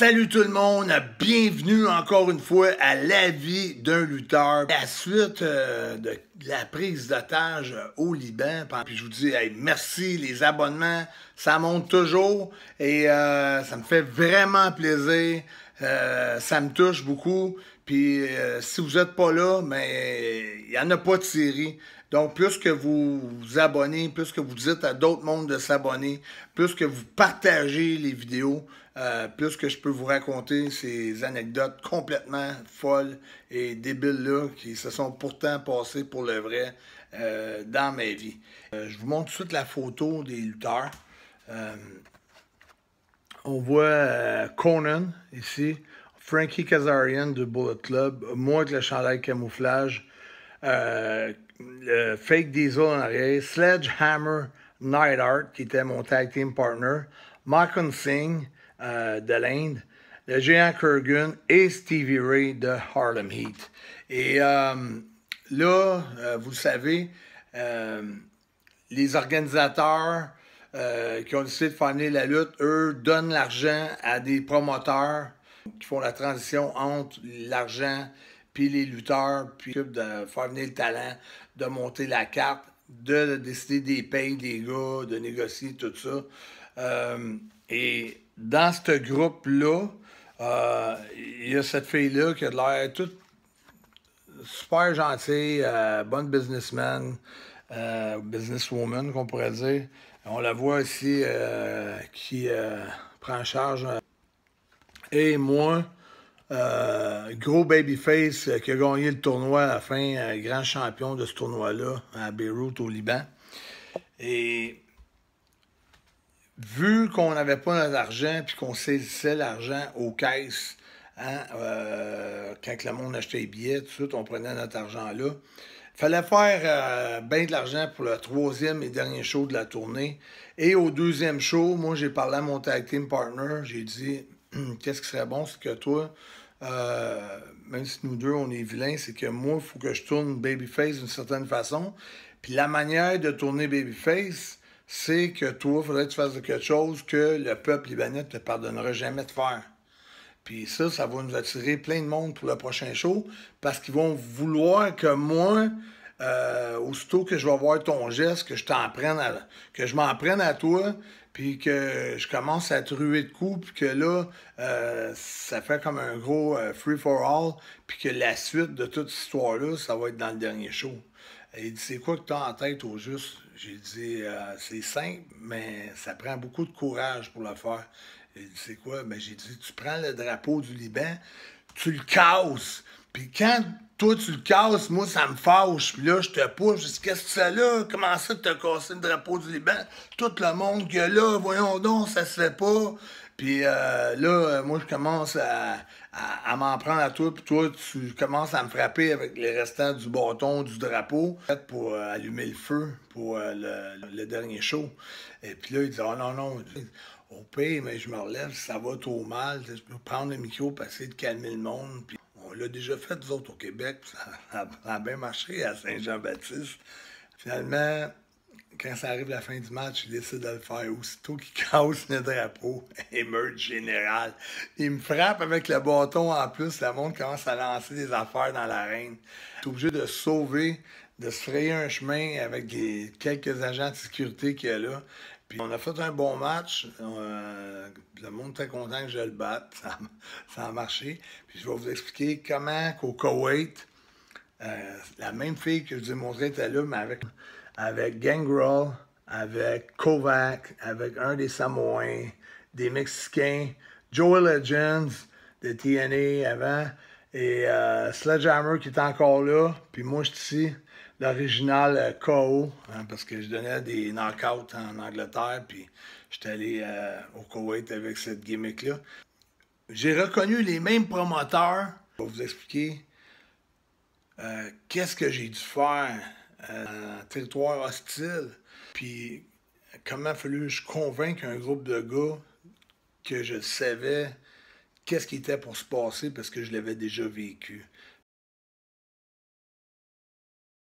Salut tout le monde, bienvenue encore une fois à la vie d'un lutteur. À la suite de la prise d'otage au Liban, puis je vous dis hey, merci, les abonnements, ça monte toujours et ça me fait vraiment plaisir, ça me touche beaucoup. Puis si vous n'êtes pas là, mais il n'y en a pas de série. Donc, plus que vous vous abonnez, plus que vous dites à d'autres mondes de s'abonner, plus que vous partagez les vidéos, plus que je peux vous raconter ces anecdotes complètement folles et débiles-là qui se sont pourtant passées pour le vrai dans ma vie. Je vous montre tout de suite la photo des lutteurs. On voit Conan ici, Frankie Kazarian du Bullet Club, moi avec le chandail camouflage, le Fake Diesel en arrière, Sledgehammer Neidhart, qui était mon tag team partner, Makhan Singh de l'Inde, le géant Kurgan et Stevie Ray de Harlem Heat. Et là, vous le savez, les organisateurs qui ont décidé de faire venir la lutte, eux, donnent l'argent à des promoteurs qui font la transition entre l'argent puis les lutteurs, puis de faire venir le talent, de monter la carte, de décider des payes des gars, de négocier tout ça. Et dans ce groupe-là, il y a cette fille-là qui a l'air toute super gentille, bonne businessman, businesswoman qu'on pourrait dire. On la voit ici qui prend en charge. Et moi, gros babyface qui a gagné le tournoi à la fin, grand champion de ce tournoi-là à Beyrouth au Liban. Et vu qu'on n'avait pas notre argent puis qu'on saisissait l'argent aux caisses, hein, quand le monde achetait les billets, tout de suite on prenait notre argent là. Il fallait faire bien de l'argent pour le troisième et dernier show de la tournée. Et au deuxième show, moi j'ai parlé à mon tag team partner, j'ai dit qu'est-ce qui serait bon, c'est que toi, même si nous deux on est vilains, c'est que moi, il faut que je tourne babyface d'une certaine façon. Puis la manière de tourner babyface, c'est que toi, il faudrait que tu fasses quelque chose que le peuple libanais ne te pardonnera jamais de faire. Puis ça va nous attirer plein de monde pour le prochain show, parce qu'ils vont vouloir que moi, aussitôt que je vais voir ton geste, que je m'en prenne à toi, puis que je commence à te ruer de coups, puis que là, ça fait comme un gros free-for-all, puis que la suite de toute cette histoire-là, ça va être dans le dernier show. Et il dit, c'est quoi que tu as en tête au juste? J'ai dit, c'est simple, mais ça prend beaucoup de courage pour le faire. Il dit, c'est quoi? Ben, j'ai dit, tu prends le drapeau du Liban, tu le casses. Puis quand toi, tu le casses, moi, ça me fâche. Puis là, je te pousse. Je dis, qu'est-ce que c'est là? Comment ça que tu as cassé le drapeau du Liban? Tout le monde que là, voyons donc, ça se fait pas. Puis là, moi, je commence à m'en prendre à toi. Puis toi, tu commences à me frapper avec les restants du bâton, du drapeau, pour allumer le feu pour le dernier show. Et puis là, il dit, oh non, non. Au pire, mais je me relève, ça va trop mal. Je peux prendre le micro, passer de calmer le monde. Puis on l'a déjà fait, nous autres, au Québec. Ça a bien marché à Saint-Jean-Baptiste. Finalement, quand ça arrive la fin du match, il décide de le faire. Aussitôt qu'il casse le drapeau, émeute générale. Il me frappe avec le bâton en plus. Le monde commence à lancer des affaires dans l'arène. Je suis obligé de sauver, de se frayer un chemin avec quelques agents de sécurité qu'il y a là. Puis on a fait un bon match. Le monde était content que je le batte. Ça a marché. Puis je vais vous expliquer comment qu'au Koweït, la même fille que je vous ai montré était là, mais avec Gangrel, avec Kovac, avec un des Samoans, des Mexicains, Joey Legends de TNA avant, et Sledgehammer qui est encore là. Puis moi, je suis ici. L'original KO, hein, parce que je donnais des knockouts en Angleterre, puis j'étais allé au Koweït avec cette gimmick-là. J'ai reconnu les mêmes promoteurs. Je vais vous expliquer qu'est-ce que j'ai dû faire en territoire hostile, puis comment il a fallu que je convainque un groupe de gars que je savais qu'est-ce qui était pour se passer parce que je l'avais déjà vécu.